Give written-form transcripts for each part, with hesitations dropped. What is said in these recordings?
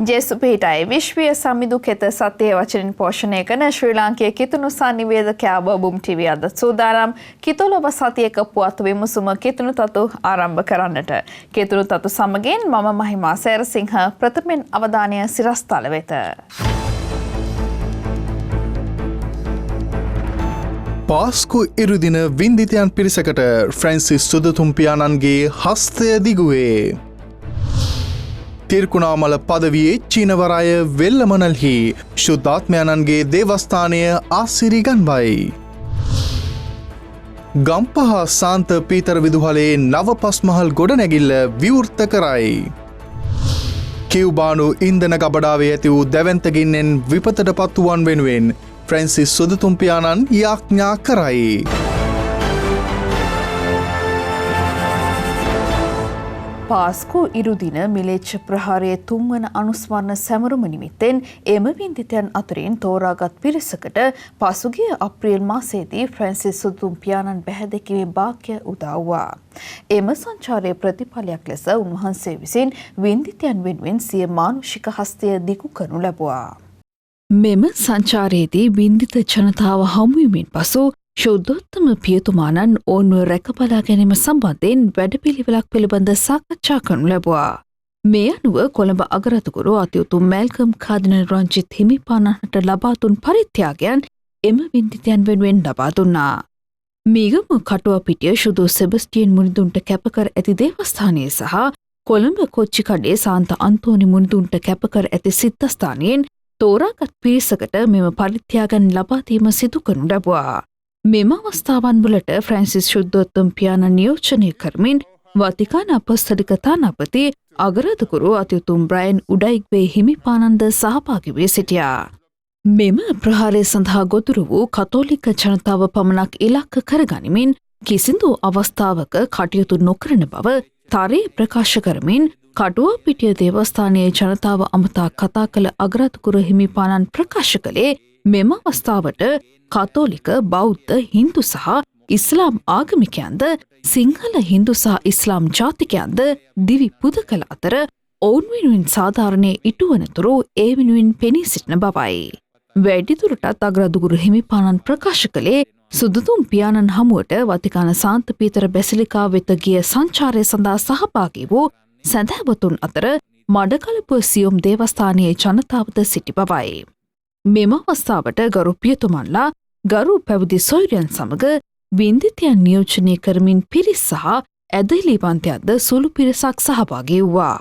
ජේසුපීටයි විශ්වීය සමිඳු කෙත සත්‍යය වචනින් පෝෂණය කරන ශ්‍රී ලාංකීය කිතුණු සංනිවේදකයා බබුම් ටීවී අද සූදානම් කිතුලොව සතියක පුවත් විමසුම කිතුණු තතු ආරම්භ කරන්නට. කිතුණු තතු සමගින් මම මහිමා සේරසිංහ ප්‍රථමයෙන් අවධානය සිරස්තල වෙත. පාස්කු ඉරුදින වින්දිතයන් පිරිසකට ෆ්‍රැන්සිස් සුදතුම්පියාණන්ගේ හස්තය දිගුවේ. තිර්කුණාමල පදවියේ චීනවරාය වෙල්ලමනල්හි ශුද්ධාත්මයණන්ගේ දේවස්ථානය ආසිරිගන්වයි. ගම්පහ සාන්ත පීතර විදුහලේ නව පස්මහල් ගොඩනැගිල්ල විවෘත කරයි. කිව්බානු ඉන්දන ගබඩාවේ ඇති වූ දැවැන්තගින්නෙන් විපතට පත්තුවන් වෙනුවෙන් ෆ්‍රැන්සිස් සුදතුම්පියාණන් යාඥා කරයි. පාස්කු ඉරුදින මිලේච්ඡ ප්‍රහාරයේ 3 වන අනුස්මරණ සැමරුම නිමිත්තෙන් එම වින්දිතයන් අතරින් තෝරාගත් පිරිසකට පසුගිය අප්‍රේල් මාසයේදී ෆ්‍රැන්සිස් සුදතුම්පියාණන් බැහැදැකීමේ වාක්‍ය උදා වුණා. එම සංචාරයේ ප්‍රතිඵලයක් ලෙස උන්වහන්සේ විසින් වින්දිතයන් වෙනුවෙන් සිය මානුෂික හස්තය දිගු කරනු ලැබුවා. මෙම සංචාරයේදී වින්දිත ජනතාව හමුවීමෙන් පසු ශුද්ධෝත්තම පියතුමාණන් ඔවුන්ව රැකබලා ගැනීම සම්බන්ධයෙන් වැඩපිළිවෙලක් පිළිබඳ සාකච්ඡා කරනු ලැබුවා. මේ අනුව කොළඹ අගරතුගුරු අතිඋතුම් මැල්කම් කාදිනල් රංජිත් හිමිපාණන්ට ලබා දුන් පරිත්‍යාගයන් එම වින්දිතයන් වෙනුවෙන් ලබා දුන්නා. මීගම කටුවපිටිය ශුදු සෙබස්ටියන් මුනිදුන්ට කැපකර ඇති දේවස්ථානයේ සහ කොළඹ කොච්චිකඩේ සාන්ත අන්තෝනි මුනිදුන්ට කැපකර ඇති සිද්ධස්ථානයෙන් තෝරාගත් පිරිසකට මෙම පරිත්‍යාගයන් ලබා දීම සිදු කරනු ලැබුවා. මෙම අවස්ථාවන් වලට ෆ්‍රැන්සිස් ශුද්ධෝත්තම පියාණන් නියෝජනය කරමින් වතිකාන අපොස්තලික තානාපති අගරාදුගුරු අතිඋතුම් බ්‍රයන් උඩයික්වේ හිමිපාණන්ද සහභාගී වී සිටියා. මෙම ප්‍රහාරය සඳහා ගොදුරු වූ කතෝලික ජනතාව පමණක් ඉලක්ක කරගනිමින් කිසිදු අවස්ථාවක කටයුතු නොකරන බව තරයේ ප්‍රකාශ කරමින් කටුවපිටිය දේවස්ථානයේ ජනතාව අමතා කතා කළ අගරාදුගුරු හිමිපාණන් ප්‍රකාශ කළේ මෙම අවස්ථාවට කතෝලික බෞද්ධ හින්දු සහ ඉස්ලාම් ආගමිකයන්ද සිංහල හින්දු සහ ඉස්ලාම් ජාතිකයන්ද දිවි පුද කළ අතර ඔවුන් වෙනුවෙන් සාධාරණය ඉටුවනතුරු ඒ වෙනුවෙන් පෙනී සිටින බවයි. වැඩිදුරටත් අගරාදුගුරු හිමිපාණන් ප්‍රකාශ කළේ සුදුතුම් පියාණන් හමුවට වතිකාන සාන්ත පීතර බැසිලිකාව වෙත ගිය සංචාරය සඳහා සහභාගී වූ සැදැහැවතුන් අතර මඩකලපුව සියොම් දේවස්ථානයේ ජනතාවද සිටි බවයි. මෙම අවස්ථාවට ගරු පියතුමන්ලා ගරු පැවිදි සොයුරියන් සමග වින්දිතයන් නියෝජනය කරමින් පිරිස් සහ ඇදහිලිවන්තයන්ද සුළු පිරිසක් සහභාගී වූවා.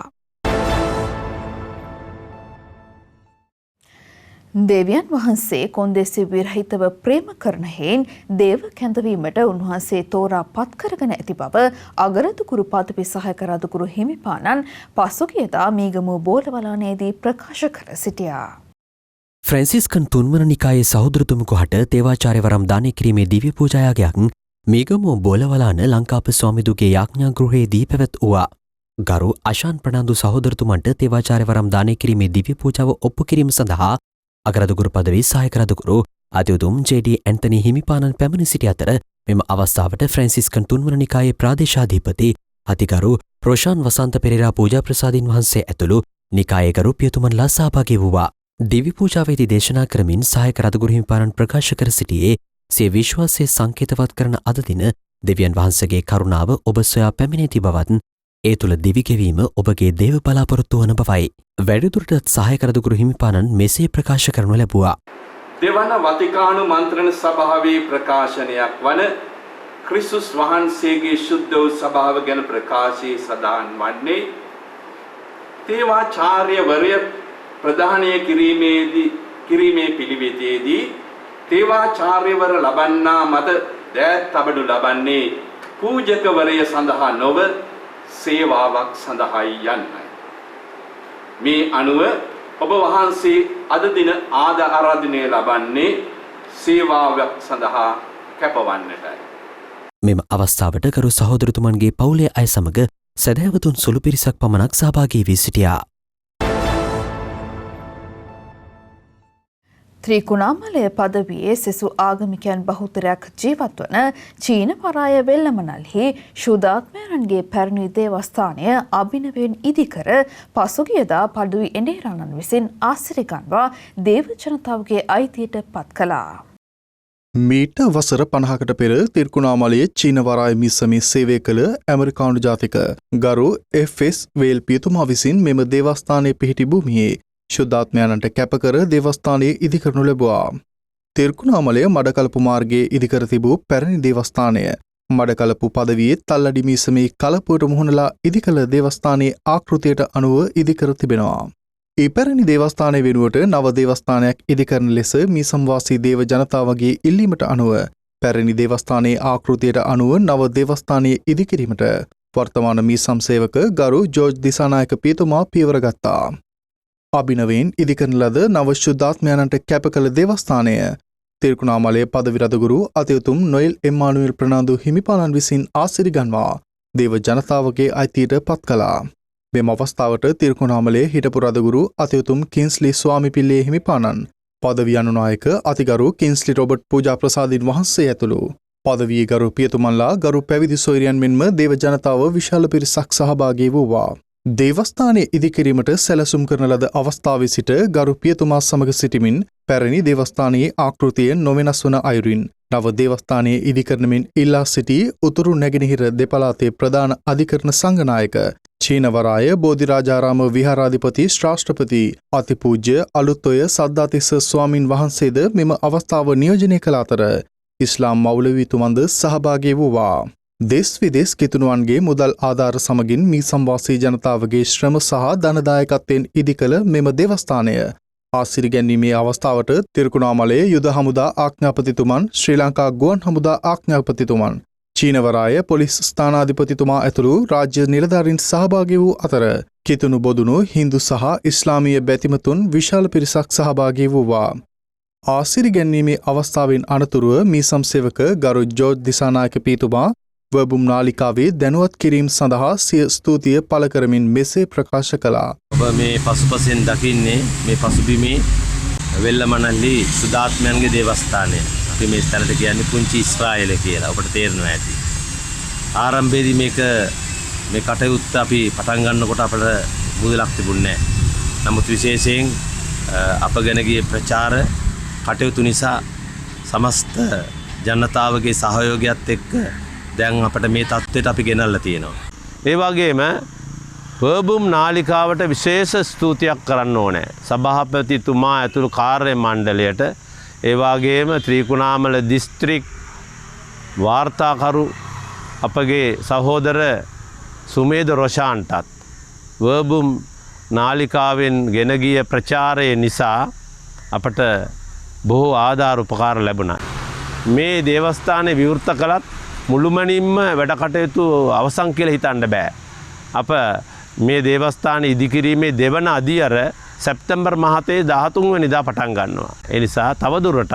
දෙවියන් වහන්සේ කොන්දේසි විරහිතව ප්‍රේම කරන හේන් දේව කැඳවීමට උන්වහන්සේ තෝරා පත් කරගෙන ඇති බව අගරාදුගුරු පදවි සහායක රාදුගුරු හිමිපාණන් පසුගියදා මීගමුව බෝලවලානේදී ප්‍රකාශ කර සිටියා. ෆ්‍රැන්සිස්කන් 3 වන නිකායේ සහෝදරතුමෙකු හට තේවාචාර්යවරම් දානය කිරීමේ දිව්‍ය පූජායාගයක් මීගමුව බෝලවලාන ලංකාප ස්වාමිදුගේ යාඥා ගෘහයේදී පැවැත්වුවා. ගරු අශාන් ප්‍රනාන්දු සහෝදරතුමන්ට තේවාචාර්යවරම් දානය කිරීමේ දිව්‍ය පූජාව ඔප්පු කිරීම සඳහා අගරාදුගුරු පදවි සහායක රාදුගුරු අතිඋතුම් ජේ.ඩී. ඇන්තනි හිමිපාණන් පැමිණ සිටි අතර මෙම අවස්ථාවට ෆ්‍රැන්සිස්කන් 3 වන නිකායේ ප්‍රාදේශාධිපති අතිගරු ප්‍රොෂාන් වසන්ත පෙරේරා පූජා ප්‍රසාදින් වහන්සේ ඇතුළු නිකායේ ගරු පියතුමන්ලා සහභාගී වූවා. දිවි පූජාවේදී දේශනා කරමින් සහායක රාදුගුරු හිමිපාණන් ප්‍රකාශ කර සිටියේ සිය විශ්වාසය සංකේතවත් කරන අද දින දෙවියන් වහන්සේගේ කරුණාව ඔබ සොයා පැමිණ ඇති බවත් ඒ තුළ දිවි ගෙවීම ඔබගේ දේව බලාපොරොත්තු වන බවයි. වැඩිදුරටත් සහායක රාදුගුරු හිමිපාණන් මෙසේ ප්‍රකාශ කරනු ලැබුවා. දෙවන වතිකානු මන්ත්‍රණ සභාවේ ප්‍රකාශනයක් වන ක්‍රිස්තුස් වහන්සේගේ ශුද්ධ වූ සභාව ගැන ප්‍රකාශයේ සඳහන් වන්නේ තේවාචාර්යවරය ප්‍රදානය කිරීමේ පිළිවෙතේදී තේවාචාර්යවර ලබන්නා මත දෑත් තබඩු ලබන්නේ පූජකවරය සඳහා නොව සේවාවක් සඳහායි යන්නයි. මේ අනුව ඔබ වහන්සේ අද දින ආරාධනය ලබන්නේ සේවාවක් සඳහා කැපවන්නටයි. මෙම අවස්ථාවට කරු සහෝදරතුමන්ගේ පවුලේ අය සමග සැදැහැවතුන් සුළු පිරිසක් පමණක් සහභාගී වී සිටියා. ත්‍රිකුණාමලය පදවියේ සෙසු ආගමිකයන් බහුතරයක් ජීවත් වන චීන පරාය වෙල්ලමනල්හි ශුද්ධාත්මයන්ගේ පැරණි දේවස්ථානය අභිනවයෙන් ඉදිකර පසුගියදා පඩුවි එඬේරාණන් විසින් ආසිරි ගන්වා දේව ජනතාවගේ අයිතියට පත් කළා. මීට වසර 50කට පෙර තිරිකුණාමලයේ චීන වරාය මිසමේ සේවය කළ ඇමරිකානු ජාතික ගරු එෆ්.එස්. වේල් පියතුමා විසින් මෙම දේවස්ථානයේ පිහිටි භූමියේ ශුද්ධාත්මයන්ට කැපකර දේවස්ථානයේ ඉදිකරනු ලැබුවා. තිරිකුණාමලය මඩකලපු මාර්ගයේ ඉදිකර තිබූ පැරණි දේවස්ථානය මඩකලපු පදවියේ තල්ලඩි මිසමේ කලපුවට මුහුණලා ඉදිකළ දේවස්ථානයේ ආකෘතියට අනුව ඉදිකර තිබෙනවා. ඒ පැරණි දේවස්ථානය වෙනුවට නව දේවස්ථානයක් ඉදිකරන ලෙස මීසම්වාසී දේව ජනතාවගේ ඉල්ලීමට අනුව පැරණි දේවස්ථානයේ ආකෘතියට අනුව නව දේවස්ථානයේ ඉදිකිරීමට වර්තමාන මීසම් සේවක ගරු ජෝර්ජ් දිසානායක පියතුමා පියවර ගත්තා. අභිනවයෙන් ඉදිකරන ලද නව ශුද්ධාත්මයන්ට කැප කළ දේවස්ථානය තිරිකුණාමලයේ පදවි රදගුරු අතිඋතුම් නොයෙල් එම්මානුවෙල් ප්‍රනාන්දු හිමිපාණන් විසින් ආසිරි ගන්වා දේව ජනතාවගේ අයිතියට පත් කළා. මෙම අවස්ථාවට තිරිකුණාමලයේ හිටපු රදගුරු අතිඋතුම් කින්ස්ලි ස්වාමිපිල්ලේ හිමිපාණන් පදවි අනුනායක අතිගරු කින්ස්ලි රොබර්ට් පූජා ප්‍රසාදින් වහන්සේ ඇතුළු පදවී ගරු පියතුමන්ලා ගරු පැවිදි සොයුරියන් මෙන්ම දේව ජනතාව විශාල පිරිසක් සහභාගී වූවා. දේවස්ථානයේ ඉදිකිරීමට සැලසුම් කරන ලද අවස්ථාවේ සිට ගරු පියතුමා සමග සිටිමින් පැරණි දේවස්ථානයේ ආකෘතිය නොවෙනස් වන අයුරින් නව දේවස්ථානයේ ඉදිකරනමින් ඉල්ලා සිටි උතුරු නැගෙනහිර දෙපළාතේ ප්‍රධාන අධිකරණ සංඝනායක චීනවරාය බෝධිරාජාරාම විහාරාධිපති ශ්‍රාෂ්ඨපති අතිපූජ්‍ය අලුත්ඔය සද්ධාතිස්ස ස්වාමින් වහන්සේද මෙම අවස්ථාව නියෝජනය කළ අතර ඉස්ලාම් මෞලවීතුමන්ද සහභාගී වූවා. දෙස් විදෙස් කිතුණුවන්ගේ මුදල් ආධාර සමගින් මීසම්වාසී ජනතාවගේ ශ්‍රම සහ ධනදායකත්වයෙන් ඉදිකළ මෙම දේවස්ථානය ආසිරි ගැන්වීමේ අවස්ථාවට තිරිකුණාමලයේ යුද හමුදා ආඥාපතිතුමන් ශ්‍රී ලංකා ගුවන් හමුදා ආඥාපතිතුමන් චීනවරාය පොලිස් ස්ථානාධිපතිතුමා ඇතුළු රාජ්‍ය නිලධාරීන් සහභාගී වූ අතර කිතුණු බොදුණු හින්දු සහ ඉස්ලාමීය බැතිමතුන් විශාල පිරිසක් සහභාගී වූවා. ආසිරි ගැන්වීමේ අවස්ථාවෙන් අනතුරුව මීසම් සේවක ගරු ජෝර්ජ් දිසානායක පියතුමා වර්බුම් නාලිකාවේ දැනුවත් කිරීම සඳහා සිය ස්තුතිය පළ කරමින් මෙසේ ප්‍රකාශ කළා. ඔබ මේ පසුපසෙන් දකින්නේ මේ පසුබිමේ වෙල්ලමනල්ලි සුදාත්මයන්ගේ දේවස්ථානය. අපි මේ ස්ථලට කියන්නේ පුංචි ඊශ්‍රායල කියලා. ඔබට තේරෙනවා ඇති. ආරම්භයේදී මේ කටයුත්ත අපි පටන් ගන්නකොට අපට මුදලක් තිබුණේ නැහැ. නමුත් විශේෂයෙන් අප ගැන ගිය ප්‍රචාර කටයුතු නිසා සමස්ත ජනතාවගේ සහයෝගයත් එක්ක දැන් අපට මේ තත්ත්වයට අපි ගෙනල්ලා තියෙනවා. ඒ වගේම වර්බුම් නාලිකාවට විශේෂ ස්තුතියක් කරන්න ඕනේ. සභාපතිතුමා ඇතුළු කාර්ය මණ්ඩලයට ඒ වගේම ත්‍රිකුණාමල දිස්ත්‍රික් වාර්තාකරු අපගේ සහෝදර සුමේද රොෂාන්ටත් වර්බුම් නාලිකාවෙන් ගෙන ගිය ප්‍රචාරය නිසා අපට බොහෝ ආධාර උපකාර ලැබුණා. මේ දේවස්ථානය විවෘත කළත් මුළුමනින්ම වැඩ කටයුතු අවසන් කියලා හිතන්න බෑ. අප මේ දේවස්ථාන ඉදිකිරීමේ දෙවන අදියර සැප්තැම්බර් මාසයේ 13 වෙනිදා පටන් ගන්නවා. ඒ නිසා තවදුරටත්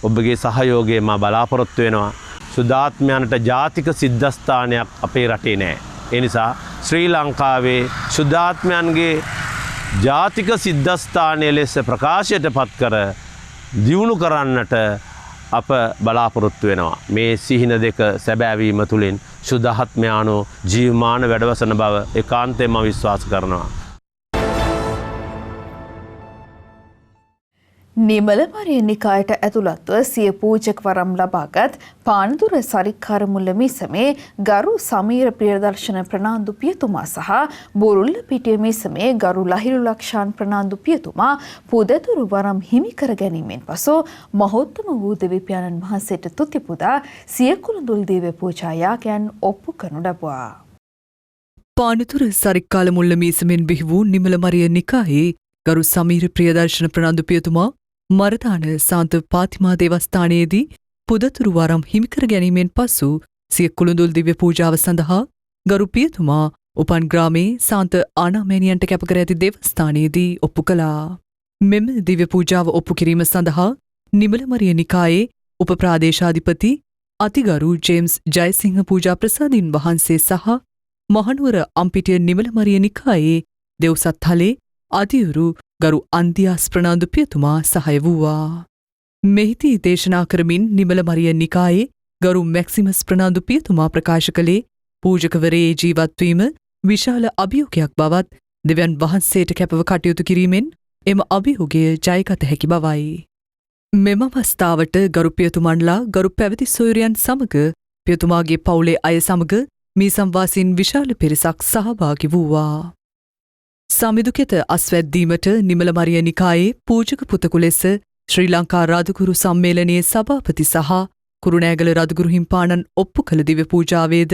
ඔබගේ සහයෝගය මා බලාපොරොත්තු වෙනවා. සුදාත්මයන්ට ජාතික සිද්ධාස්ථානයක් අපේ රටේ නැහැ. ඒ නිසා ශ්‍රී ලංකාවේ සුදාත්මයන්ගේ ජාතික සිද්ධාස්ථානය ලෙස ප්‍රකාශයට පත් කර දියුණු කරන්නට අප බලාපොරොත්තු වෙනවා. මේ සිහින දෙක සැබෑවීම තුළින් ශුද්ධාත්මයානෝ ජීවමාන වැඩවසන බව ඒකාන්තයෙන්ම විශ්වාස කරනවා. නිමල මරිය නිකායට ඇතුළත්ව සිය පූජක වරම් ලබාගත් පානදුර සරික්කාර මුල්ල මිසමේ ගරු සමීර ප්‍රියදර්ශන ප්‍රනාන්දු පියතුමා සහ බොරුල්ල පිටිය මිසමේ ගරු ලහිරු ලක්ෂාන් ප්‍රනාන්දු පියතුමා පුදතුරු වරම් හිමි කර ගැනීමෙන් පසු මහෝත්තම වූ දෙවිපියාණන් වහන්සේට තුති පුදා සිය කුළුඳුල් දේව පූජා යාගයන් ඔප්පු කරනු ලැබුවා. පානදුර සරික්කාල මුල්ල මිසමෙන් බිහි වූ නිමල මරිය නිකායේ ගරු සමීර ප්‍රියදර්ශන ප්‍රනාන්දු පියතුමා මරදාන සාන්ත පාතිමා දේවස්ථානයේදී පුදතුරු වරම් හිමිකර ගැනීමෙන් පසු සිය කුළුඳුල් දිව්‍ය පූජාව සඳහා ගරු පියතුමා උපන් ග්‍රාමේ සාන්ත ආනාමෑණියන්ට කැපකර ඇති දේවස්ථානයේදී ඔප්පු කළා. මෙම දිව්‍ය පූජාව ඔප්පු කිරීම සඳහා නිමල මරිය නිකායේ උප ප්‍රාදේශාධිපති අතිගරු ජේම්ස් ජයසිංහ පූජා ප්‍රසාදින් වහන්සේ සහ මහනුවර අම්පිටිය නිමල මරිය නිකායේ දෙව්සත්හලේ අධියුරු ගරු අන්දියාස් ප්‍රනාන්දු පියතුමා සහය වූවා. මෙහිදී දේශනා කරමින් නිමල මරිය නිකායේ ගරු මැක්සිමස් ප්‍රනාන්දු පියතුමා ප්‍රකාශ කළේ පූජකවරයේ ජීවත්වීම විශාල අභියෝගයක් බවත් දෙවියන් වහන්සේට කැපව කටයුතු කිරීමෙන් එම අභියෝගය ජයගත හැකි බවයි. මෙම අවස්ථාවට ගරු පියතුමන්ලා ගරු පැවිදි සොයුරියන් සමග පියතුමාගේ පවුලේ අය සමග මේ සම්වාසීන් විශාල පිරිසක් සහභාගි වූවා. සමිදුකෙත අස්වැද්දීමට නිමල මරිය නිකායේ පූජක පුතකු ලෙස ශ්‍රී ලංකා රාජගුරු සම්මේලනයේ සභාපති සහ කුරුණෑගල රජගුරු හිම්පාණන් ඔප්පු කළ දිව්‍ය පූජාවේද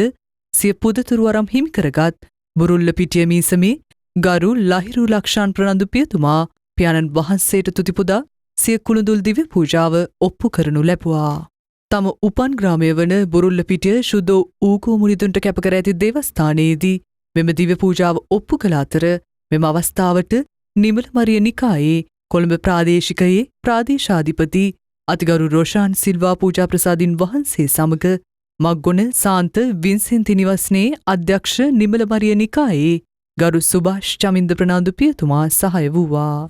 සිය පුදතුරු වරම් හිමි කරගත් බුරුල්ල පිටිය මීසමේ ගරු ලහිරු ලක්ෂාන් ප්‍රනන්දු පියතුමා පියාණන් වහන්සේට තුතිපුදා සිය කුළුඳුල් දිව්‍ය පූජාව ඔප්පු කරනු ලැබුවා. තම උපන් ග්‍රාමය වන බුරුල්ල පිටිය ශුද්ධ ඌකෝ මුනිදුන්ට කැපකර ඇති දේවස්ථානයේදී මෙම දිව්‍ය පූජාව ඔප්පු කළ අතර මෙම අවස්ථාවට නිමල මරිය නිකායේ කොළඹ ප්‍රාදේශිකයේ ප්‍රාදේශාධිපති අතිගරු රොෂාන් සිල්වා පූජා ප්‍රසාදින් වහන්සේ සමග මක්ගොන සාන්ත වින්සෙන්ති නිවස්නේ අධ්‍යක්ෂ නිමල මරිය නිකායේ ගරු සුභාෂ් චමින්ද ප්‍රනාන්දු පියතුමා සහය වූවා.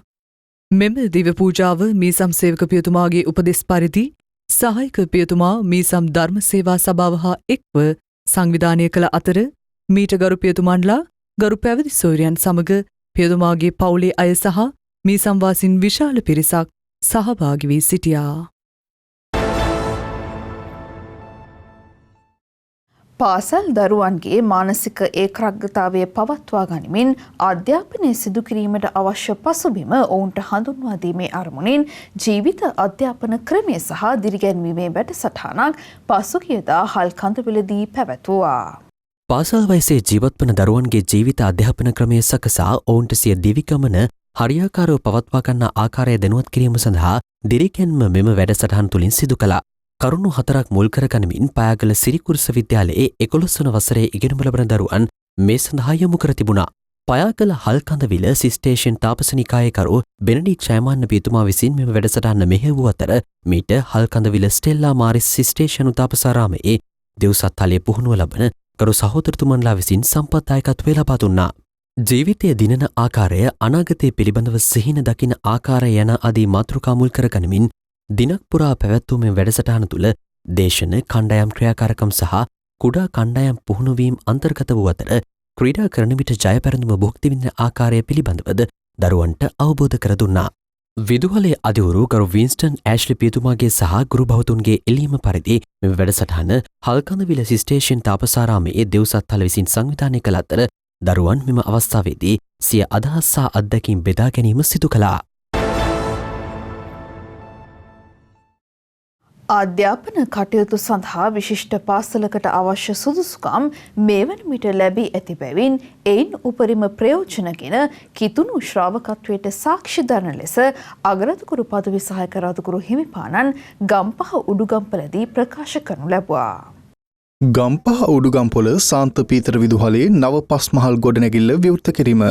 මෙම දිව්‍ය පූජාව මීසම් සේවක පියතුමාගේ උපදෙස් පරිදි සහායක පියතුමා මීසම් ධර්ම සේවා සභාව හා එක්ව සංවිධානය කළ අතර මීට ගරු පියතුමන්ලා ගරු පැවිදි සොයුරියන් සමග පියතුමාගේ පවුලේ අය සහ මීසම් වාසීන් විශාල පිරිසක් සහභාගී වී සිටියා. පාසල් දරුවන්ගේ මානසික ඒකාග්‍රතාවය පවත්වා ගනිමින් අධ්‍යාපනය සිදු කිරීමට අවශ්‍ය පසුබිම ඔවුන්ට හඳුන්වා දීමේ අරමුණින් ජීවිත අධ්‍යාපන ක්‍රමය සහ දිරිගැන්වීමේ වැඩසටහනක් පසුගියදා හල්කඳවිලදී පැවැත්වුවා. පාසල් වයසේ ජීවත්වන දරුවන්ගේ ජීවිත අධ්‍යාපන ක්‍රමය සකසා ඔවුන්ට සිය දිවිගමන හරියාකාරව පවත්වා ගන්නා ආකාරය දැනුවත් කිරීම සඳහා දිරිගැන්ම මෙම වැඩසටහන් තුළින් සිදු කළා. කරුණු 4ක් මුල් කරගනිමින් පයාගල සිරිකුරුස විද්‍යාලයේ 11 වන වසරේ ඉගෙනු ලබන දරුවන් මේ සඳහා යොමු කර තිබුණා. පයාගල හල්කඳවිල සිස්ටේෂන් තාපසනිකායකරු බෙනඩික් ජයමාන්න පියතුමා විසින් මෙම වැඩසටහන මෙහෙයවූ අතර මීට හල්කඳවිල ස්ටෙල්ලා මාරිස් සිස්ටේෂන් තාපසාරාමයේ දෙව්සත්හලේ පුහුණුව ලබන ගරු සහෝදරතුමන්ලා විසින් සම්පත්දායකත්වය ලබා දුන්නා. ජීවිතය දිනන ආකාරය අනාගතය පිළිබඳව සිහින දකින ආකාරය යන ආදී මාතෘකා මුල් කරගනිමින් දිනක් පුරා පැවැත්වූ මෙම වැඩසටහන තුළ දේශන කණ්ඩායම් ක්‍රියාකාරකම් සහ කුඩා කණ්ඩායම් පුහුණුවීම් අන්තර්ගත වූ අතර ක්‍රීඩා කරන විට ජය පැරඳුම භුක්ති විඳින ආකාරය පිළිබඳවද දරුවන්ට අවබෝධ කර දුන්නා. විදුහලේ අධිවරු ගරු වින්ස්ටන් ඇෂ්ලි පියතුමාගේ සහ ගුරු භවතුන්ගේ එළීම පරිදි මෙම වැඩසටහන හල්කඳවිල සිස්ටේෂන් තාපසාරාමයේ දෙව්සත්හල විසින් සංවිධානය කළ අතර දරුවන් මෙම අවස්ථාවේදී සිය අදහස් සහ අත්දැකීම් බෙදා ගැනීම සිදු කළා. අධ්‍යාපන කටයුතු සඳහා විශිෂ්ට පාසලකට අවශ්‍ය සුදුසුකම් මේ වන විට ලැබී ඇති බැවින් එයින් උපරිම ප්‍රයෝජනගෙන කිතුණු ශ්‍රාවකත්වයට සාක්ෂි දරන ලෙස අගරදුකුරු පදවි සහායක රදුකුරු හිමිපාණන් ගම්පහ උඩුගම්පලදී ප්‍රකාශ කරනු ලැබුවා. ගම්පහ උඩුගම්පොල සාන්ත පීතර විදුහලේ නව පස්මහල් ගොඩනැගිල්ල විවෘත කිරීම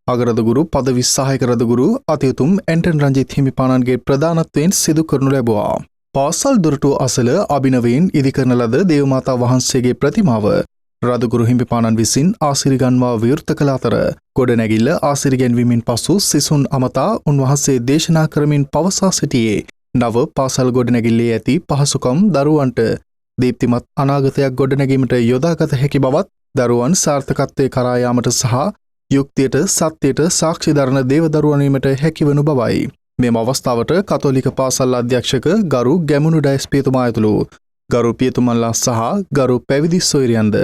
අගරදුගුරු පදවි සහායක රදුගුරු අතියුතුම් ඇන්ටන් රංජිත් හිමිපාණන්ගේ ප්‍රධානත්වයෙන් සිදු කරනු ලැබුවා. පාසල් දොරටුව අසල අභිනවයෙන් ඉදිකරන ලද දේවමාතා වහන්සේගේ ප්‍රතිමාව රදුගුරු හිමිපාණන් විසින් ආසිරිගන්වා විවෘත කළ අතර ගොඩනැගිල්ල ආසිරිගැන්වීමෙන් පසු සිසුන් අමතා උන්වහන්සේ දේශනා කරමින් පවසා සිටියේ නව පාසල් ගොඩනැගිල්ලේ ඇති පහසුකම් දරුවන්ට දීප්තිමත් අනාගතයක් ගොඩනැගීමට යොදාගත හැකි බවත් දරුවන් සාර්ථකත්වයේ කරා යාමට සහ යුක්තියට සත්‍යයට සාක්ෂි දරන දේවදරුවන් වීමට හැකිවනු බවයි. මෙම අවස්ථාවට කතෝලික පාසල් අධ්‍යක්ෂක ගරු ගැමුණු ඩයස් පියතුමා ඇතුළු ගරු පියතුමන්ලා සහ ගරු පැවිදි සොයුරියන්ද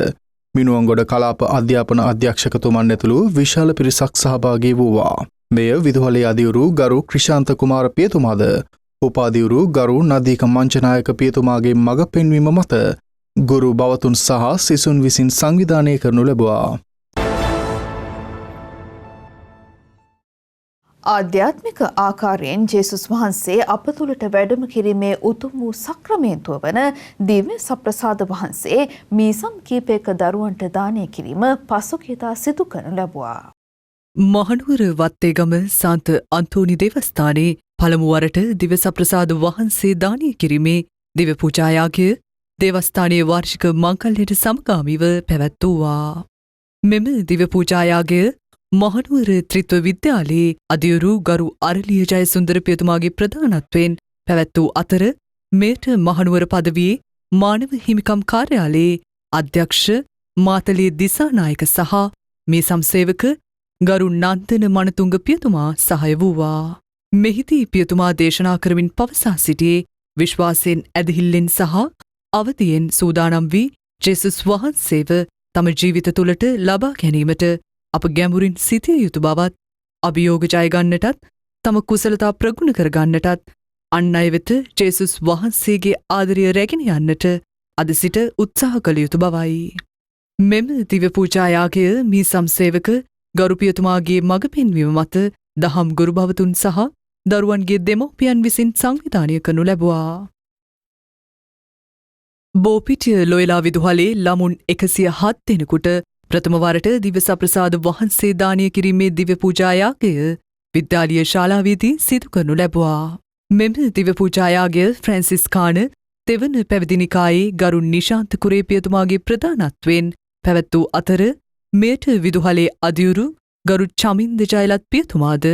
මිනුවන්ගොඩ කලාප අධ්‍යාපන අධ්‍යක්ෂකතුමන් ඇතුළු විශාල පිරිසක් සහභාගී වූවා. මෙය විදුහලේ අධිවරු ගරු ක්‍රිෂාන්ත කුමාර පියතුමාද උපාධිවරු ගරු නදීක මංචනායක පියතුමාගේ මඟ පෙන්වීම මත ගුරු බවතුන් සහ සිසුන් විසින් සංවිධානය කරනු ලැබුවා. ආධ්‍යාත්මික ආකාරයෙන් ජේසුස් වහන්සේ අප තුළට වැඩම කිරීමේ උතුම් වූ සක්‍රමේන්තුව වන දිව්‍ය සප්‍රසාද වහන්සේ මීසම් කීපයක දරුවන්ට දානය කිරීම පසුගියදා සිදු කරනු ලැබුවා. මහනුවර වත්තේගම සාන්ත අන්තෝනි දේවස්ථානයේ පළමු වරට දිව්‍ය සප්‍රසාද වහන්සේ දානය කිරීමේ දිව්‍ය පූජායාගය දේවස්ථානයේ වාර්ෂික මංගල්‍යයට සමගාමීව පැවැත්වුවා. මෙම දිව්‍ය පූජායාගය මහනුවර ත්‍රිත්ව විද්‍යාලයේ අධියුරු ගරු අරලිය ජයසුන්දර පියතුමාගේ ප්‍රධානත්වයෙන් පැවැත් වූ අතර මෙයට මහනුවර පදවියේ මානව හිමිකම් කාර්යාලයේ අධ්‍යක්ෂ මාතලේ දිසානායක සහ මේ සම්සේවක ගරු නන්දන මනතුංග පියතුමා සහාය වූවා. මෙහිදී පියතුමා දේශනා කරමින් පවසා සිටියේ විශ්වාසයෙන් ඇදහිල්ලෙන් සහ අවදියෙන් සූදානම් වී ජේසුස් වහන්සේව තම ජීවිත තුළට ලබා ගැනීමට අප ගැඹුරින් සිටිය යුතු බවත් අභියෝග ජයගන්නටත් තම කුසලතා ප්‍රගුණ කරගන්නටත් අන් අය වෙත ජේසුස් වහන්සේගේ ආදරය රැගෙන යන්නට අද සිට උත්සාහ කළ යුතු බවයි. මෙම දිව්‍ය පූජායාගය මී සම්සේවක ගරු පියතුමාගේ මඟ පෙන්වීම මත දහම් ගුරු භවතුන් සහ දරුවන්ගේ දෙමව්පියන් විසින් සංවිධානය කරනු ලැබුවා. බෝපිටිය ලොයලා විදුහලේ ළමුන් 107 දෙනෙකුට ප්‍රථම වරට දිව්‍ය සප්‍රසාද වහන්සේ දානය කිරීමේ දිව්‍ය පූජායාගය විද්‍යාලීය ශාලාවේදී සිදු කරනු ලැබුවා. මෙම දිව්‍ය පූජායාගය ෆ්‍රැන්සිස්කාන තෙවන පැවිදි නිකායේ ගරු නිශාන්ත කුරේ පියතුමාගේ ප්‍රධානත්වයෙන් පැවැත් වූ අතර මෙයට විදුහලේ අධියුරු ගරු චමින්ද ජයලත් පියතුමාද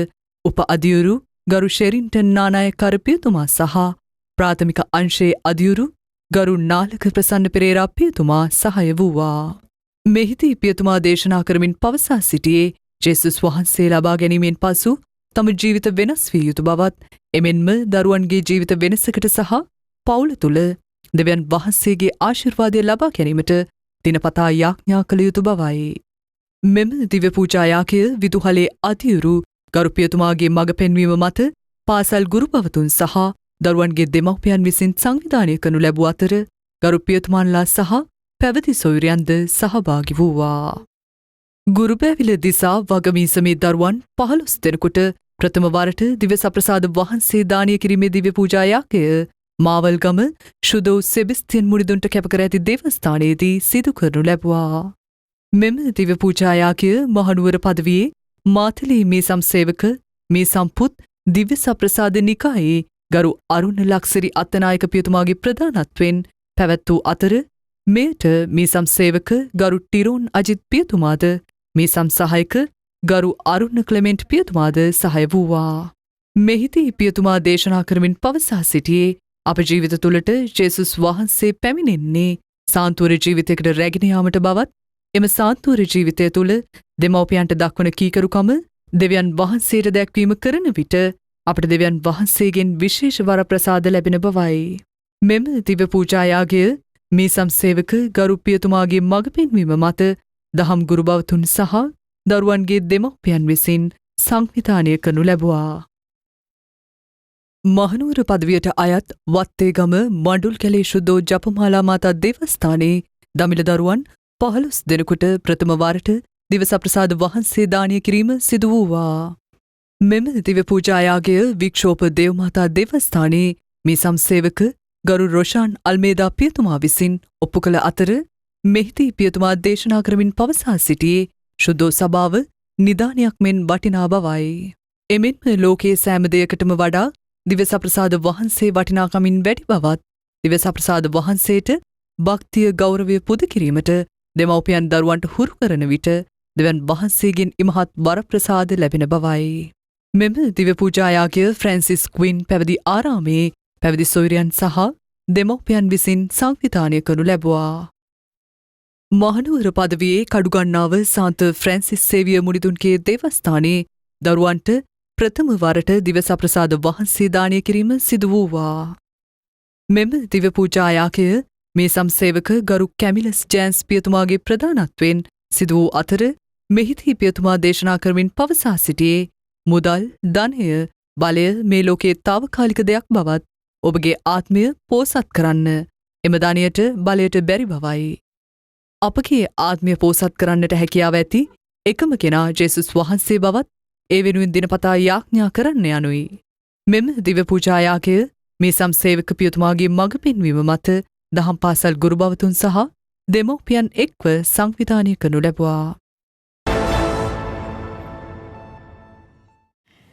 උප අධියුරු ගරු ෂෙරින්ටන් නානායක්කර පියතුමා සහ ප්‍රාථමික අංශයේ අධියුරු ගරු නාලක ප්‍රසන්න පෙරේරා පියතුමා සහාය වූවා. මෙහිදී පියතුමා දේශනා කරමින් පවසා සිටියේ ජේසුස් වහන්සේ ලබා ගැනීමෙන් පසු තම ජීවිත වෙනස් විය යුතු බවත් එමෙන්ම දරුවන්ගේ ජීවිත වෙනසකට සහ පවුල තුළ දෙවියන් වහන්සේගේ ආශිර්වාදය ලබා ගැනීමට දිනපතා යාඥා කළ යුතු බවයි. මෙම දිව්‍ය පූජායාගය විදුහලේ අධියුරු ගරු පියතුමාගේ මඟ පෙන්වීම මත පාසල් ගුරු භවතුන් සහ දරුවන්ගේ දෙමව්පියන් විසින් සංවිධානය කරනු ලැබූ අතර ගරු පියතුමන්ලා සහ පැවිදි සොයුරියන්ද සහභාගි වූවා. ගුරුබෑවිල දිසා වගමීසමේ දරුවන් 15 දෙනෙකුට ප්‍රථම වරට දිව්‍ය සප්‍රසාද වහන්සේ දානය කිරීමේ දිව්‍ය පූජායාගය මාවල්ගම ශුදෝ සෙබස්තියන් මුනිදුන්ට කැපකර ඇති දේවස්ථානයේදී සිදු කරනු ලැබුවා. මෙම දිව්‍ය පූජායාගය මහනුවර පදවියේ මාතලේ මේ සම්සේවක මේ සම්පුත් දිව්‍ය සප්‍රසාද නිකායේ ගරු අරුණ ලක්සරි අත්තනායක පියතුමාගේ ප්‍රධානත්වයෙන් පැවැත් වූ අතර මෙයට මේ සම්සේවක ගරු ටිරෝන් අජිත් පියතුමාද මේ සම්සහායක ගරු අරුණ ක්ලෙමෙන්ට් පියතුමාද සහාය වූවා. මෙහිදී පියතුමා දේශනා කරමින් පවසා සිටියේ අප ජීවිත තුළට ජේසුස් වහන්සේ පැමිණෙන්නේ සාන්තුවර ජීවිතයකට රැගෙන යාමට බවත් එම සාන්තුවර ජීවිතය තුළ දෙමව්පියන්ට දක්වන කීකරුකම දෙවියන් වහන්සේට දැක්වීම කරන විට අපට දෙවියන් වහන්සේගෙන් විශේෂ වර ප්‍රසාද ලැබෙන බවයි. මෙම දිව්‍ය පූජායාගය මේ සම්සේවක ගරු පියතුමාගේ මඟ පෙන්වීම මත දහම් ගුරු භවතුන් සහ දරුවන්ගේ දෙමව්පියන් විසින් සංවිධානය කරනු ලැබුවා. මහනුවර පදවියට අයත් වත්තේගම මඩුල් කැලේ ශුද්ධෝ ජපමාලා මාතා දේවස්ථානයේ දමිළ දරුවන් 15 දෙනෙකුට ප්‍රථම වරට දිව්‍ය සප්‍රසාද වහන්සේ දානය කිරීම සිදු වූවා. මෙම දිව්‍ය පූජායාගය වික්ෂෝප දේවමාතා දේවස්ථානයේ මේ සම්සේවක ගරු රොෂාන් අල්මේදා පියතුමා විසින් ඔප්පු කළ අතර මෙහිදී පියතුමා දේශනා කරමින් පවසා සිටියේ ශුද්ධෝ සභාව නිදානයක් මෙන් වටිනා බවයි. එමෙන්ම ලෝකයේ සෑම දෙයකටම වඩා දිව්‍ය සප්‍රසාද වහන්සේ වටිනාකමින් වැඩි බවත් දිව්‍ය සප්‍රසාද වහන්සේට භක්තිය ගෞරවය පුද කිරීමට දෙමව්පියන් දරුවන්ට හුරු කරන විට දෙවියන් වහන්සේගෙන් ඉමහත් වරප්‍රසාද ලැබෙන බවයි. මෙම දිව්‍ය පූජායාගය ෆ්‍රැන්සිස් ක්වින් පැවිදි ආරාමේ පැවිදි සොයුරියන් සහ දෙමව්පියන් විසින් සංවිධානය කරනු ලැබුවා. මහනුවර පදවියේ කඩුගන්නාව සාන්ත ෆ්‍රැන්සිස් සේවිය මුනිදුන්ගේ දේවස්ථානයේ දරුවන්ට ප්‍රථම වරට දිව්‍ය සප්‍රසාද වහන්සේ දානය කිරීම සිදු වූවා. මෙම දිව්‍ය පූජායාගය මේ සම්සේවක ගරු කැමිලස් ජෑන්ස් පියතුමාගේ ප්‍රධානත්වයෙන් සිදු වූ අතර මෙහිදී පියතුමා දේශනා කරමින් පවසා සිටියේ මුදල්, ධනය, බලය මේ ලෝකයේ තාවකාලික දෙයක් බවත් ඔබගේ ආත්මය පෝසත් කරන්න එම ධනයට බලයට බැරි බවයි. අපගේ ආත්මය පෝසත් කරන්නට හැකියාව ඇති එකම කෙනා ජේසුස් වහන්සේ බවත් ඒ වෙනුවෙන් දිනපතා යාඥා කරන්න යනුයි. මෙම දිව්‍ය පූජායාගය මේ සම්සේවක පියතුමාගේ මඟ පෙන්වීම මත දහම් පාසල් ගුරු භවතුන් සහ දෙමව්පියන් එක්ව සංවිධානය කරනු ලැබුවා.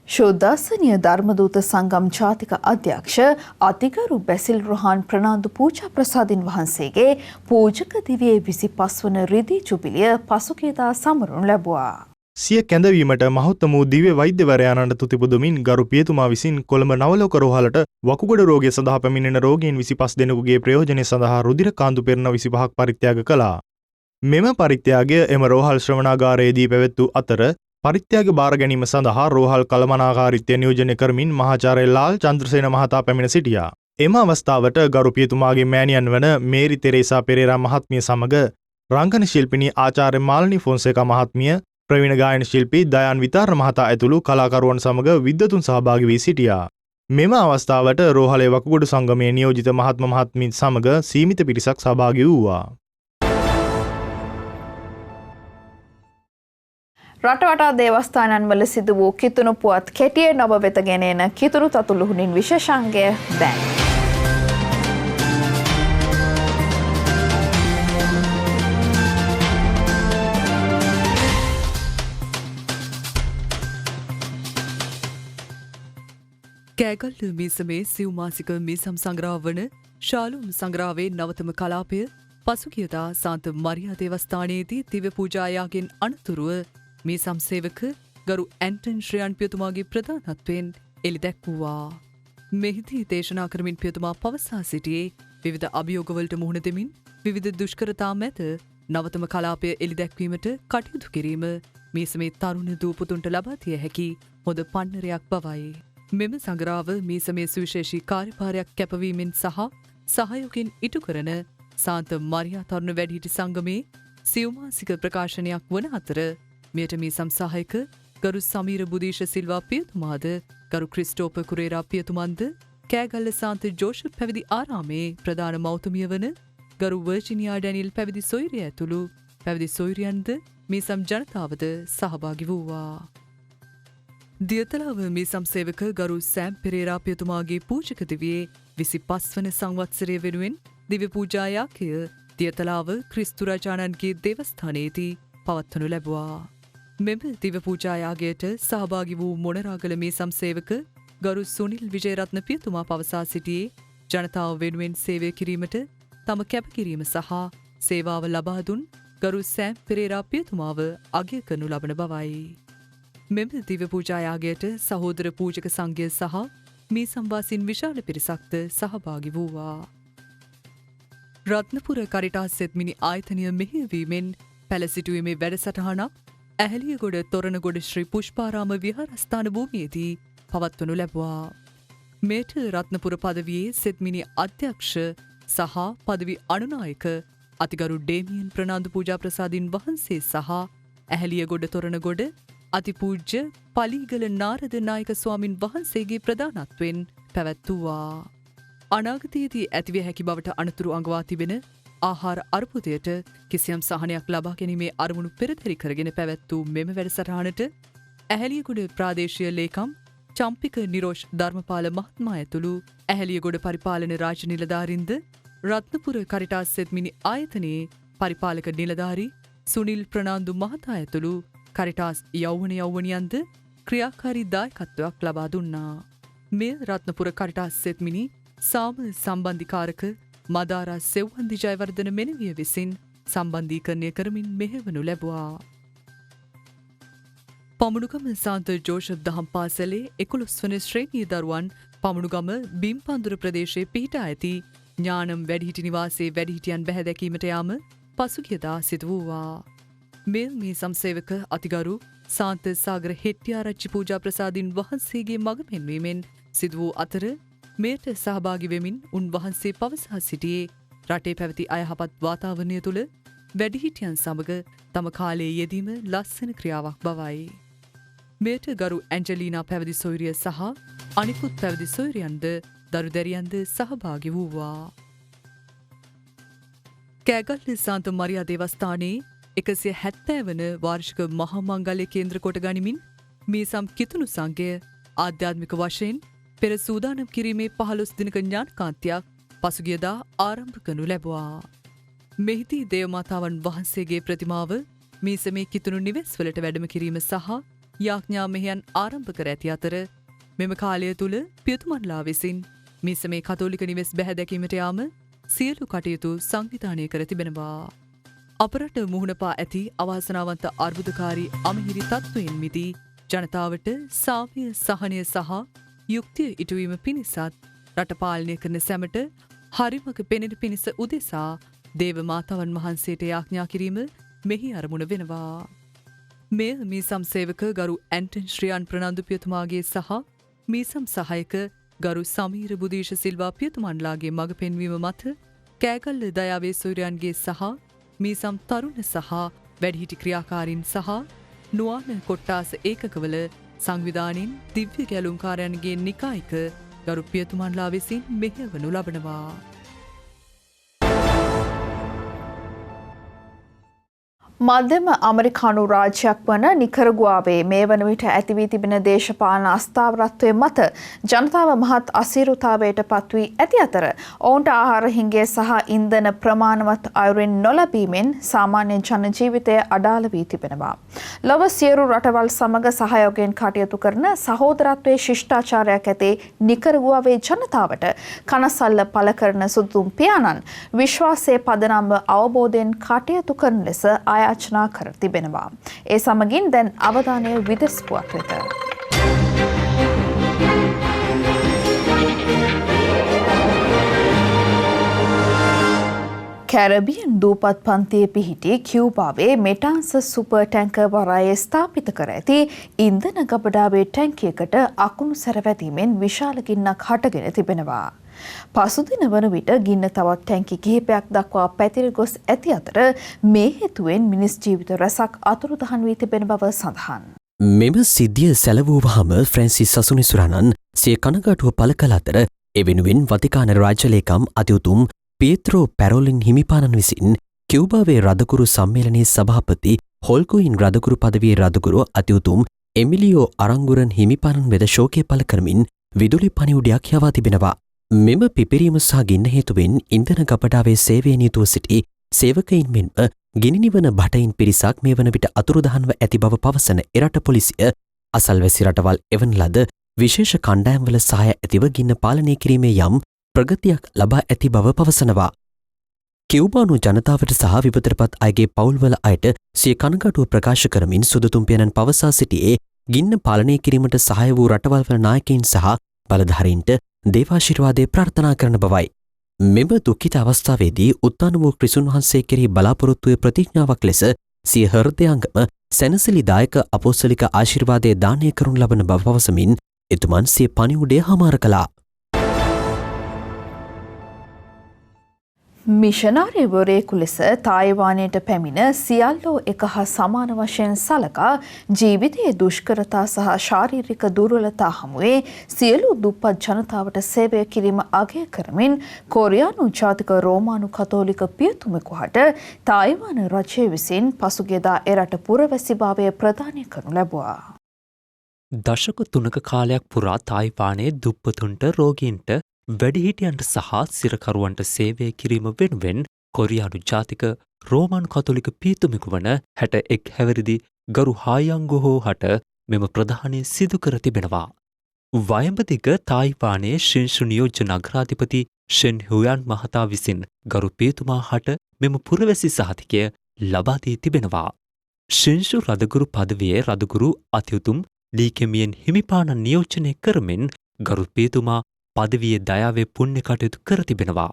ශෝදාසනීය ධර්මදූත සංගම් ජාතික අධ්‍යක්ෂ අතිගරු බැසිල් රොහාන් ප්‍රනාන්දු පූජා ප්‍රසාදින් වහන්සේගේ පූජක දිවියේ 25 වන රිදී ජුබිලිය පසුගියදා සමරනු ලැබුවා. සිය කැඳවීමට මහත්ම වූ දිව්‍ය වෛද්‍යවරයාණන්ට තුතිපුදමින් ගරු පියතුමා විසින් කොළඹ නවලෝක රෝහලට වකුගඩු රෝගය සඳහා පැමිණෙන රෝගීන් 25 දෙනෙකුගේ ප්‍රයෝජනය සඳහා රුධිර කාන්දු පෙරණ 25ක් පරිත්‍යාග කළා. මෙම පරිත්‍යාගය එම රෝහල් ශ්‍රවණාගාරයේදී පැවැත් වූ අතර පරිත්‍යාග බාර ගැනීම සඳහා රෝහල් කළමනාකාරීත්වය නියෝජනය කරමින් මහාචාර්ය ලාල් චන්ද්‍රසේන මහතා පැමිණ සිටියා. එම අවස්ථාවට ගරු පියතුමාගේ මෑණියන් වන මේරි තෙරේසා පෙරේරා මහත්මිය සමග රංගන ශිල්පිනී ආචාර්ය මාලනී ෆොන්සේකා මහත්මිය, ප්‍රවීණ ගායන ශිල්පී දයාන් විතාර මහතා ඇතුළු කලාකරුවන් සමග විද්වතුන් සහභාගී වී සිටියා. මෙම අවස්ථාවට රෝහලේ වකුගඩු සංගමයේ නියෝජිත මහත්ම මහත්මීන් සමග සීමිත පිරිසක් සහභාගී වූවා. රටවටා දේවස්ථානන් වල සිදු වූ කිතුණු පුවත් කෙටියෙන් ඔබ වෙත ගෙන එන කිතුණු තතුළුහුණින් විශේෂාංගය දැන්. කෑගල්ල මීසමේ සිව්මාසික මීසම් සංග්‍රහ වන ශාලුම් සංග්‍රාවේ නවතම කලාපය පසුගියදා සාන්ත මරියා දේවස්ථානයේදී දිව්‍ය පූජායාගෙන් අනතුරුව මීසම් සේවක ගරු ඇන්ටන් ශ්‍රියන් පියතුමාගේ ප්‍රධානත්වයෙන් එළි දැක්වුවා. මෙහිදී දේශනා කරමින් පියතුමා පවසා සිටියේ විවිධ අභියෝගවලට මුහුණ දෙමින් විවිධ දුෂ්කරතා මැද නවතම කලාපය එළි දැක්වීමට කටයුතු කිරීම මීසමේ තරුණ දූපුතුන්ට ලබා දිය හැකි හොඳ පන්නරයක් බවයි. මෙම සංග්‍රාව මීසමේ සුවිශේෂී කාර්යභාරයක් කැපවීමෙන් සහ සහයෝගින් ඉටු කරන සාන්ත මරියා තරුණ වැඩිහිටි සංගමේ සිව්මාසික ප්‍රකාශනයක් වන අතර මෙයට මීසම් සහායක ගරු සමීර බුදීෂ සිල්වා පියතුමාද ගරු ක්‍රිස්ටෝප කුරේරා පියතුමන්ද කෑගල්ල සාන්ත ජෝෂප් පැවිදි ආරාමේ ප්‍රධාන මෞතුමිය වන ගරු වර්ජිනියා ඩැනිල් පැවිදි සොයුරිය ඇතුළු පැවිදි සොයුරියන්ද මීසම් ජනතාවද සහභාගි වූවා. දියතලාව මීසම් සේවක ගරු සෑම් පෙරේරා පියතුමාගේ පූජක දිවියේ 25 වන සංවත්සරය වෙනුවෙන් දිව්‍ය පූජායාගය දියතලාව ක්‍රිස්තු රජාණන්ගේ දේවස්ථානයේදී පවත්වනු ලැබුවා. මෙම දිව්‍ය පූජායාගයට සහභාගී වූ මොනරාගල මීසම් සේවක ගරු සුනිල් විජේරත්න පියතුමා පවසා සිටියේ ජනතාව වෙනුවෙන් සේවය කිරීමට තම කැපකිරීම සහ සේවාව ලබා දුන් ගරු සෑම් පෙරේරා පියතුමාව අගය කරනු ලබන බවයි. මෙම දිව්‍ය පූජායාගයට සහෝදර පූජක සංඝය සහ මේ සම්වාසීන් විශාල පිරිසක්ද සහභාගි වූවා. රත්නපුර කරිටාස් සෙත්මිනි ආයතනය මෙහෙයවීමෙන් පැළ සිටුවීමේ වැඩසටහනක් ඇහැලියගොඩ තොරණගොඩ ශ්‍රී පුෂ්පාරාම විහාරස්ථාන භූමියේදී පවත්වනු ලැබුවා. මෙයට රත්නපුර පදවියේ සෙත්මිනි අධ්‍යක්ෂ සහ පදවි අනුනායක අතිගරු ඩේමියන් ප්‍රනාන්දු පූජා ප්‍රසාදින් වහන්සේ සහ ඇහැලියගොඩ තොරණගොඩ අතිපූජ්‍ය පලීගල නාරද නායක ස්වාමින් වහන්සේගේ ප්‍රධානත්වයෙන් පැවැත්වුවා. අනාගතයේදී ඇතිවිය හැකි බවට අනතුරු අඟවා තිබෙන ආහාර අර්බුදයට කිසියම් සහනයක් ලබා ගැනීමේ අරමුණු පෙරදරි කරගෙන පැවැත් වූ මෙම වැඩසටහනට ඇහැලියගොඩ ප්‍රාදේශීය ලේකම් චම්පික නිරෝෂ් ධර්මපාල මහත්මයා ඇතුළු ඇහැලියගොඩ පරිපාලන රාජ්‍ය නිලධාරීන්ද රත්නපුර කරිටාස් සෙත්මිනි ආයතනයේ පරිපාලක නිලධාරී සුනිල් ප්‍රනාන්දු මහතා ඇතුළු කරිටාස් යෞවනයන්ද ක්‍රියාකාරී දායකත්වයක් ලබා දුන්නා. මෙය රත්නපුර කරිටාස් සෙත්මිනි සාම සම්බන්ධිකාරක මදාරා සෙව්වන්දි ජයවර්ධන මෙනවිය විසින් සම්බන්ධීකරණය කරමින් මෙහෙවනු ලැබුවා. පමුණුගම සාන්ත ජෝෂප් දහම් පාසලේ 11 වන ශ්‍රේණියේ දරුවන් පමුණුගම බිම්පන්දුර ප්‍රදේශයේ පිහිටා ඇති ඥානම් වැඩිහිටි නිවාසයේ වැඩිහිටියන් බැහැ දැකීමට යාම පසුගියදා සිදු වූවා. මේ සම්සේවක අතිගරු සාන්ත සාගර හෙට්ටිආරච්චි පූජා ප්‍රසාදින් වහන්සේගේ මඟ පෙන්වීමෙන් සිදු වූ අතර මෙයට සහභාගි වෙමින් උන්වහන්සේ පවසා සිටියේ රටේ පැවති අයහපත් වාතාවරණය තුළ වැඩිහිටියන් සමග තම කාලයේ යෙදීම ලස්සන ක්‍රියාවක් බවයි. මෙයට ගරු ඇන්ජලීනා පැවිදි සොයුරිය සහ අනිකුත් පැවිදි සොයුරියන්ද දරුදැරියන්ද සහභාගි වූවා. කෑගල්ල සාන්ත මරියා දේවස්ථානයේ 170 වන වාර්ෂික මහා මංගල්‍ය කේන්ද්‍ර කොට ගනිමින් මීසම් කිතුණු සංඝය ආධ්‍යාත්මික වශයෙන් පෙර සූදානම් කිරීමේ 15 දිනක ඥානකාන්තියක් පසුගියදා ආරම්භ කරනු ලැබුවා. මෙහිදී දේවමාතාවන් වහන්සේගේ ප්‍රතිමාව මීසමේ කිතුණු නිවෙස්වලට වැඩම කිරීම සහ යාඥා මෙහෙයන් ආරම්භ කර ඇති අතර මෙම කාලය තුල පියතුමන්ලා විසින් මීසමේ කතෝලික නිවෙස් බැහැ දැකීමට යාම සියලු කටයුතු සංවිධානය කර තිබෙනවා. අපරට මුහුණ පා ඇති අවාසනාවන්ත අර්බුදකාරී අමහිරි තත්ත්වයෙන් මිදී ජනතාවට සාමය සහනය සහ යුක්තිය ඉටුවීම පිණිසත් රට පාලනය කරන සැමට හරිමක පෙනෙන පිණිස උදෙසා දේව මාතාවන් වහන්සේට යාඥා කිරීම මෙහි අරමුණ වෙනවා. මෙය මීසම් සේවක ගරු ඇන්ටන් ශ්‍රියන් ප්‍රනන්දු පියතුමාගේ සහ මීසම් සහයක ගරු සමීර බුදීෂ සිල්වා පියතුමන්ලාගේ මඟ පෙන්වීම මත කෑගල්ල දයාවේ සූරයන්ගේ සහ මීසම් තරුණ සහ වැඩිහිටි ක්‍රියාකාරීන් සහ නුවාන කොට්ටාස ඒකකවල සංවිධානයෙන් දිව්‍ය ගැලුම්කාරයන්ගේ නිකායික ගරු පියතුමන්ලා විසින් මෙහෙවනු ලබනවා. මධ්‍යම ඇමරිකානු රාජ්‍යයක් වන නිකරගුවාවේ මේ වන විට ඇති වී තිබෙන දේශපාලන අස්ථාවරත්වය මත ජනතාව මහත් අසීරුතාවයට පත් වී ඇති අතර ඔවුන්ට ආහාර හිඟය සහ ඉන්ධන ප්‍රමාණවත් අයුරින් නොලැබීමෙන් සාමාන්‍ය ජන ජීවිතය අඩාල වී තිබෙනවා. ලොව සියලු රටවල් සමග සහයෝගයෙන් කටයුතු කරන සහෝදරත්වයේ ශිෂ්ටාචාරයක් ඇති නිකරගුවාවේ ජනතාවට කනසල්ල පළ කරන සුදුම් පියාණන් විශ්වාසයේ පදනම්ව අවබෝධයෙන් කටයුතු කරන ලෙස ආයාචනා කර තිබෙනවා. ඒ සමගින් දැන් අවධානය විදෙස් පුවත් වෙත. කැරබියන් දූපත් පන්තියේ පිහිටි කියුබාවේ මෙටාන්ස සුපර් ටැංකර් වරායේ ස්ථාපිත කර ඇති ඉන්ධන ගබඩාවේ ටැංකියකට අකුණු සැරවැදීමෙන් විශාල ගින්නක් හටගෙන තිබෙනවා. පසුදින වන විට ගින්න තවත් ටැංකි කිහිපයක් දක්වා පැතිර ගොස් ඇති අතර මේ හේතුවෙන් මිනිස් ජීවිත රැසක් අතුරුදහන් වී තිබෙන බව සඳහන්. මෙම සිද්ධිය සැලවූවහම ෆ්‍රැන්සිස් සසුනිසුරණන් සිය කනගාටුව පළ කළ අතර එවෙනුවෙන් වතිකාන රාජ්‍යලේකම් අතිඋතුම් පීත්‍රෝ පැරොලින් හිමිපාණන් විසින් කියුබාවේ රදකුරු සම්මේලනයේ සභාපති හොල්කුයින් රදකුරු පදවියේ රදකුරු අතිඋතුම් එමිලියෝ අරංගුරන් හිමිපාණන් වෙත ශෝකය පළ කරමින් විදුලි පණිවුඩයක් යවා තිබෙනවා. මෙම පිපිරීම සහ ගින්න හේතුවෙන් ඉන්ධන ගබඩාවේ සේවයෙන් යුතුව සිටි සේවකයින් මෙන්ම ගිනිනිවන භටයින් පිරිසක් මේ වන විට අතුරුදහන්ව ඇති බව පවසන එරට පොලිසිය අසල්වැසි රටවල් එවන ලද විශේෂ කණ්ඩායම්වල සහාය ඇතිව ගින්න පාලනය කිරීමේ යම් ප්‍රගතියක් ලබා ඇති බව පවසනවා. කියුබානු ජනතාවට සහ විපතටපත් අයගේ පවුල්වල අයට සිය කනගාටුව ප්‍රකාශ කරමින් සුදුතුම් පියනන් පවසා සිටියේ ගින්න පාලනය කිරීමට සහාය වූ රටවල්වල නායකයින් සහ බලධාරීන්ට දේවාශිර්වාදය ප්‍රාර්ථනා කරන බවයි. මෙම දුක්ඛිත අවස්ථාවේදී උත්තාන වූ ක්‍රිස්තුන් වහන්සේ කෙරෙහි බලාපොරොත්තුවේ ප්‍රතිඥාවක් ලෙස සිය හෘදයාංගම සැනසිලිදායක අපොස්තලික ආශිර්වාදය දානය කරනු ලබන බව පවසමින් එතුමන් සිය පණිවුඩය හමාර කළා. මිෂනාරිවරයෙකු ලෙස තායිවානයට පැමිණ සියල්ලෝ එක හා සමාන වශයෙන් සලකා ජීවිතයේ දුෂ්කරතා සහ ශාරීරික දුර්වලතා හමුවේ සියලු දුප්පත් ජනතාවට සේවය කිරීම අගය කරමින් කොරියානු ජාතික රෝමානු කතෝලික පියතුමෙකු හට තායිවාන රජය විසින් පසුගියදා එරට පුරවැසිභාවය ප්‍රදානය කරනු ලැබුවා. දශක 3ක කාලයක් පුරා තායිවානයේ දුප්පතුන්ට රෝගීන්ට වැඩිහිටියන්ට සහ සිරකරුවන්ට සේවය කිරීම වෙනුවෙන් කොරියානු ජාතික රෝමන් කතෝලික පීතුමෙකු වන 61 හැවිරිදි ගරු හායංගොහෝ හට මෙම ප්‍රධානය සිදු කර තිබෙනවා. වයඹදිග තායිවානයේ ශින්ෂු නියෝජ්‍ය නගරාධිපති ෂෙන් හුයන් මහතා විසින් ගරු පීතුමා හට මෙම පුරවැසි සහතිකය ලබා දී තිබෙනවා. ශින්ෂු රදගුරු පදවියේ රදගුරු අතිඋතුම් ලීකෙමියෙන් හිමිපාණන් නියෝජනය කරමින් ගරු පීතුමා පදවියේ දයාවේ පුණ්‍ය කටයුතු කර තිබෙනවා.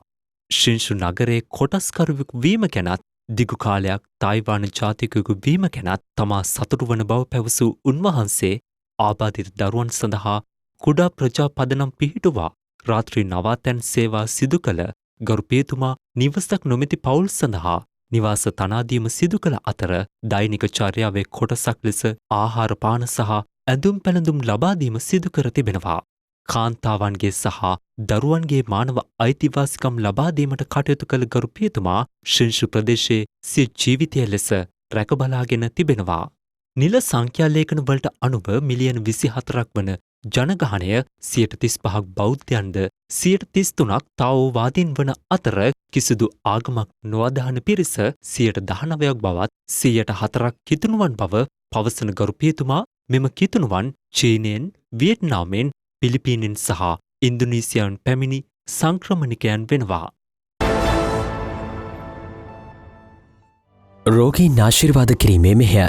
ශින්ෂු නගරයේ කොටස්කරුවෙකු වීම ගැනත් දිගු කාලයක් තායිවාන ජාතිකයෙකු වීම ගැනත් තමා සතුටු වන බව පැවසූ උන්වහන්සේ ආබාධිත දරුවන් සඳහා කුඩා ප්‍රජා පදනම් පිහිටුවා රාත්‍රී නවාතැන් සේවා සිදු කළ ගරු පීතුමා නිවසක් නොමැති පවුල් සඳහා නිවාස තනාදීම සිදු කළ අතර දෛනික චර්යාවේ කොටසක් ලෙස ආහාර පාන සහ ඇඳුම් පැළඳුම් ලබාදීම සිදු කර තිබෙනවා. කාන්තාවන්ගේ සහ දරුවන්ගේ මානව අයිතිවාසිකම් ලබාදීමට කටයුතු කළ ගරු පියතුමා ශින්ෂු ප්‍රදේශයේ සිය ජීවිතය ලෙස රැකබලාගෙන තිබෙනවා. නිල සංඛ්‍යාලේඛන වලට අනුව මිලියන 24ක් වන ජනගහනය 35% බෞද්ධයන්ද 33%ක් තාවෝවාදීන් වන අතර කිසිදු ආගමක් නොඅදහන පිරිස 19%ක් බවත් 104ක් කිතුණුවන් බව පවසන ගරු පියතුමා මෙම කිතුණුවන් චීනයෙන් වියට්නාමෙන් පිලිපීනෙන් සහ ඉන්දුනීසියාවෙන් පැමිණි සංක්‍රමණිකයන් වෙනවා. රෝගීන් ආශිර්වාද කිරීමේ මෙහෙය.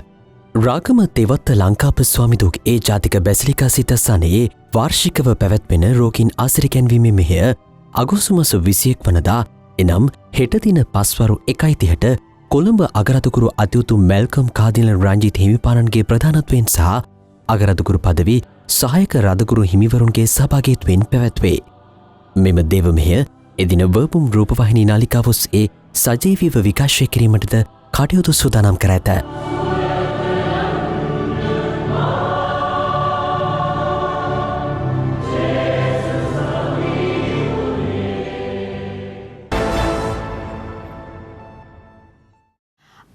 රාගම තෙවත්ත ලංකාප ස්වාමිදුක් ඒ ජාතික බැසිලිකා සිටස්සනයේ වාර්ෂිකව පැවැත්වෙන රෝගීන් ආසිරිකැන්වීමේ මෙහෙය අගෝස්තුමස 21 වනදා එනම් හෙටදින පස්වරු 1:30ට කොළඹ අගරදුකුරු අතිඋතුම් මැල්කම් කාදිනල් රංජිත් හිමිපාණන්ගේ ප්‍රධානත්වයෙන් සහ අගරදුකුරු පදවි සහායක රදගුරු හිමිවරුන්ගේ සහභාගීත්වයෙන් පැවැත්වේ. මෙම දේව මෙහෙය එදින වර්පුම් රූපවාහිනී නාලිකාව ඔස්සේ සජීවීව විකාශය කිරීමටද කටයුතු සූදානම් කර ඇත.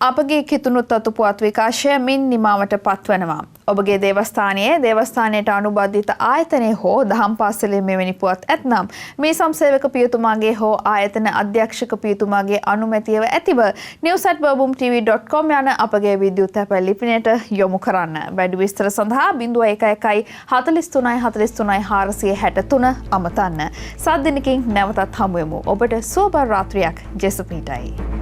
අපගේ කිතුනුත් අතු පුවත් විකාශය මින් නිමාවට පත්වනවා. ඔබගේ දේවස්ථානයට අනුබද්ධිත ආයතනය හෝ දහම් පාසලේ මෙවැනි පුවත් ඇත්නම් මේ සම්සේවක පියතුමාගේ හෝ ආයතන අධ්‍යක්ෂක පියතුමාගේ අනුමැතියව ඇතිව news@burbumtv.com යන අපගේ විද්‍යුත් තැපැල් ලිපිනයට යොමු කරන්න. වැඩි විස්තර සඳහා 0111 43 43 463 අමතන්න. සත් දිනකින් නැවතත් හමු වෙමු. ඔබට සුබ රාත්‍රියක් ජෙසපීටයි.